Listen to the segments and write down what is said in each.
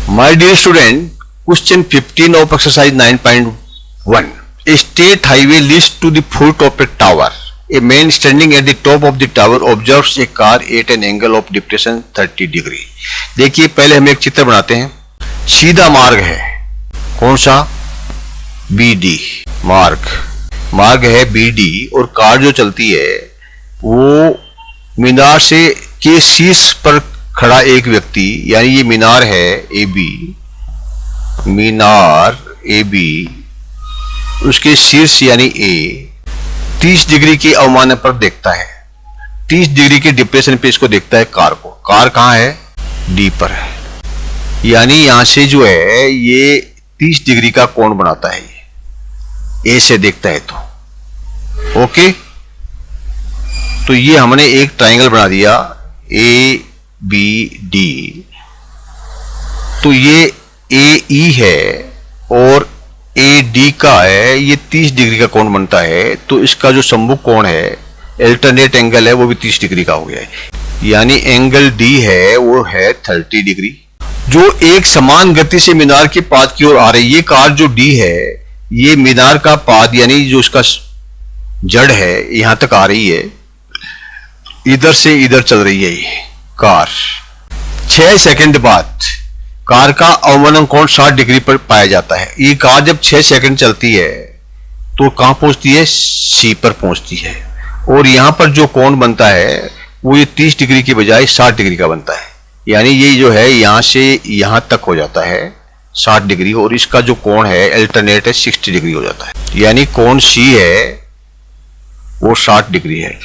My dear student, question 15 of exercise 9.1. A state highway leads to the foot of a tower. A man standing at the top of the tower observes a car at an angle of depression 30 degree. देखिए पहले हम एक चित्र बनाते हैं. सीधा मार्ग है, कौन सा? BD मार्ग है BD, और कार जो चलती है वो मीनार से के शीर्ष पर खड़ा एक व्यक्ति, यानी ये मीनार है AB, उसके शीर्ष यानी A 30 डिग्री के अवमान पर देखता है. 30 डिग्री के डिप्रेशन पे इसको देखता है कार को. कार कहाँ है? D पर है, यानी यहां से जो है ये 30 डिग्री का कोण बनाता है. ये A से देखता है तो ओके. तो ये हमने एक ट्रायंगल बना दिया ABD. तो ये AE है और AD का है, ये 30 डिग्री का कोण बनता है. तो इसका जो सम्मुख कोण है, अल्टरनेट एंगल है, वो भी 30 डिग्री का हो गया है. यानी एंगल D है वो है 30 डिग्री, जो एक समान गति से मीनार के पाद की ओर आ रही है. ये कार जो D है, ये मीनार का पाद यानी जो इसका जड़ है यहां तक आ रही है, इधर से इधर चल रही है ये कार. 6 सेकंड बाद कार का अवमंदन कोण 60 डिग्री पर पाया जाता है. ये कार जब 6 सेकंड चलती है तो कहां पहुंचती है? C पर पहुंचती है. और यहां पर जो कोण बनता है वो ये 30 डिग्री की बजाय 60 डिग्री का बनता है. यानी ये जो है यहां से यहां तक हो जाता है 60 डिग्री, और इसका जो कोण है अल्टरनेट है 60 डिग्री हो जाता है. यानी कोण C है वो 60 डिग्री है.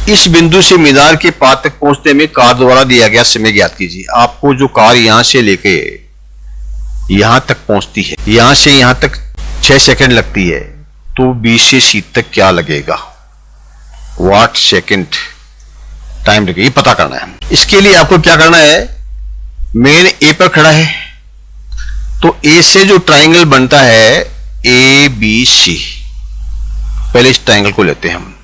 इस बिंदु से मीनार के पाद तक पहुंचने में कार द्वारा दिया गया समय ज्ञात कीजिए. आपको जो कार यहां से लेके यहां तक पहुंचती है, यहां से यहां तक 6 सेकंड लगती है, तो B से C तक क्या लगेगा? वाट सेकंड टाइम लगेगा, ये पता करना है. इसके लिए आपको क्या करना है? मेन A पर खड़ा है तो A से जो ट्रायंगल बनता है ABC, पहले इस ट्रायंगल को लेते हैं हम.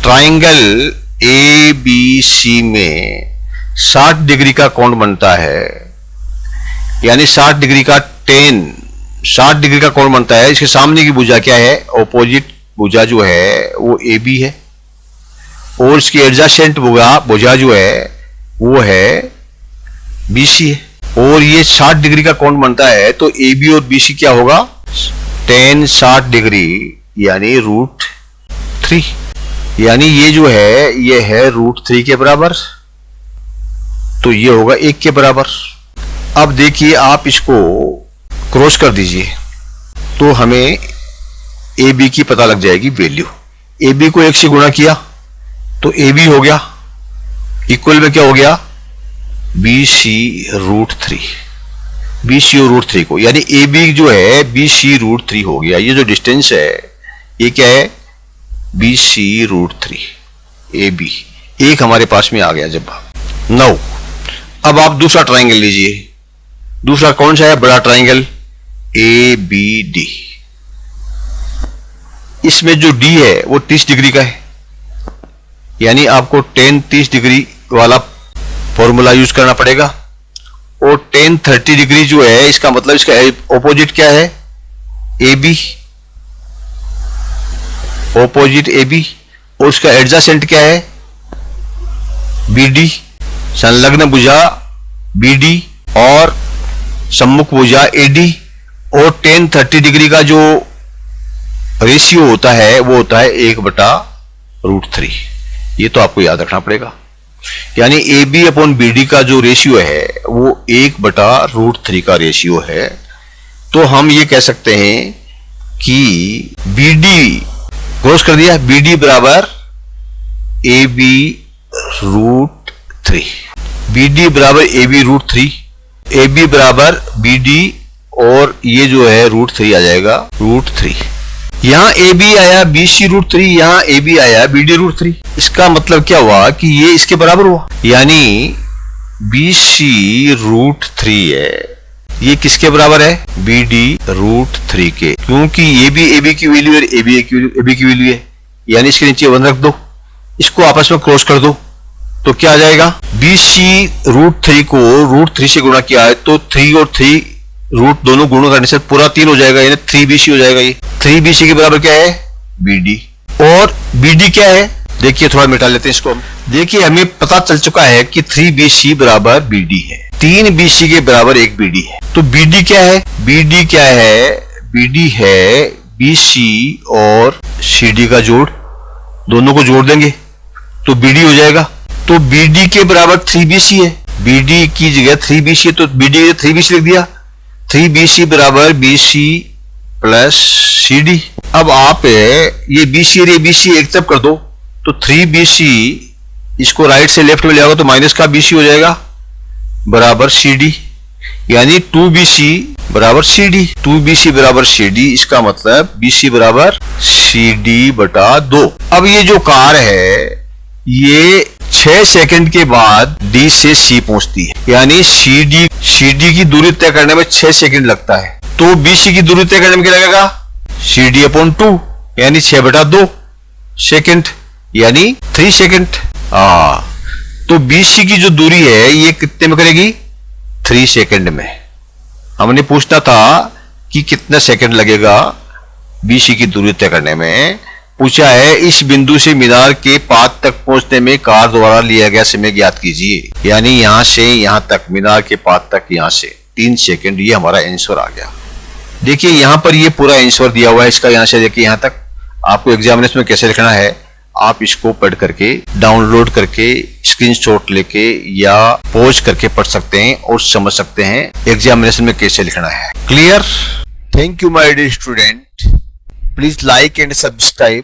ट्रायंगल ABC में 60 डिग्री का कोण बनता है, यानी 60 डिग्री का 60 डिग्री का कोण बनता है. इसके सामने की भुजा क्या है? ऑपोजिट भुजा जो है वो AB है, और इसकी एडजेसेंट भुजा जो है वो है BC है. और ये 60 डिग्री का कोण बनता है तो AB और BC क्या होगा? 60 डिग्री यानी √3, यानी ये जो है ये है √3 के बराबर, तो ये होगा 1 के बराबर. अब देखिए आप इसको क्रॉस कर दीजिए तो हमें AB की पता लग जाएगी वैल्यू. AB को 1 से गुणा किया तो AB हो गया, इक्वल में क्या हो गया? BC √3. BC और √3 को, यानी AB जो है BC √3 हो गया. ये जो डिस्टेंस है ये क्या है? BC √3 AB. एक हमारे पास में आ गया जब. 9. अब आप दूसरा ट्रायंगल लीजिए. दूसरा कौन सा है? बड़ा ट्रायंगल ABD. इसमें जो D है वो 30 डिग्री का है, यानी आपको 30 डिग्री वाला फॉर्मूला यूज करना पड़ेगा. और 30 डिग्री जो है इसका मतलब इसका ऑपोजिट क्या है? AB, ऑपोजिट AB, और उसका एडजेसेंट क्या है? BD. संलग्न भुजा BD और सम्मुख भुजा AD. और 30 डिग्री का जो रेशियो होता है वो होता है 1/√3. ये तो आपको याद रखना पड़ेगा. यानी AB अपॉन BD का जो रेशियो है वो 1/√3 का रेशियो है. तो हम ये कह सकते हैं कि BD क्रॉस कर दिया, BD बराबर AB √3, BD बराबर AB √3, AB बराबर BD, और ये जो है √3 आ जाएगा √3. यहां AB आया BC √3, यहां AB आया BD √3. इसका मतलब क्या हुआ कि ये इसके बराबर हुआ, यानी BC √3 है, ये किसके बराबर है? BD √3 के, क्योंकि ये भी AB की वैल्यू है, AB की वैल्यू है, यानी इसके नीचे 1 रख दो, इसको आपस में क्रॉस कर दो तो क्या आ जाएगा, BC √3 को √3 से गुणा किया है तो 3 और 3 रूट दोनों गुणा करने से पूरा 3 हो जाएगा, यानी 3BC हो जाएगा। ये 3BC के बराबर क्या है, BD। और BD क्या है, देखिए थोड़ा मिटा लेते हैं इसको हम। देखिए हमें पता चल चुका है कि 3BC बराबर BD है, 3BC के बराबर 1 BD है। तो BD क्या है, BD क्या है, BD है BC और CD का जोड़, दोनों को जोड़ देंगे तो BD हो जाएगा। तो BD के बराबर 3BC है, BD की जगह 3BC है तो BD 3BC लिख दिया। 3BC बराबर BC प्लस CD। अब आप ये BC और BC एक तरफ कर दो तो 3BC इसको राइट से लेफ्ट में ले आओगे तो माइनस का BC हो जाएगा बराबर CD, यानी 2BC बराबर CD। 2BC बराबर CD, इसका मतलब BC बराबर CD बटा 2। अब ये जो कार है ये 6 सेकंड के बाद D से C पहुंचती है, यानी CD की दूरी तय करने में 6 सेकंड लगता है। तो BC की दूरी तय करने में क्या लगेगा, CD/2, यानी 6/2 सेकंड, यानी 3 सेकंड। तो BC की जो दूरी है ये कितने में करेगी, 3 सेकंड में। हमने पूछना था कि कितना सेकंड लगेगा BC की दूरी तय करने में, पूछा है इस बिंदु से मीनार के पात तक पहुंचने में कार द्वारा लिया गया समय ज्ञात कीजिए, यानी यहां से यहां तक, मीनार के पात तक यहां से 3 सेकंड। ये हमारा आंसर आ गया। देखिए यहां पर ये पूरा आंसर दिया हुआ है इसका, यहां से देखिए यहां तक। आपको एग्जामिनेशन में कैसे लिखना है आप इसको पढ़ करके, डाउनलोड करके, स्क्रीनशॉट लेके या पॉज करके पढ़ सकते हैं और समझ सकते हैं एग्जामिनेशन में कैसे लिखना है। Clear? Thank you my dear student, please like and subscribe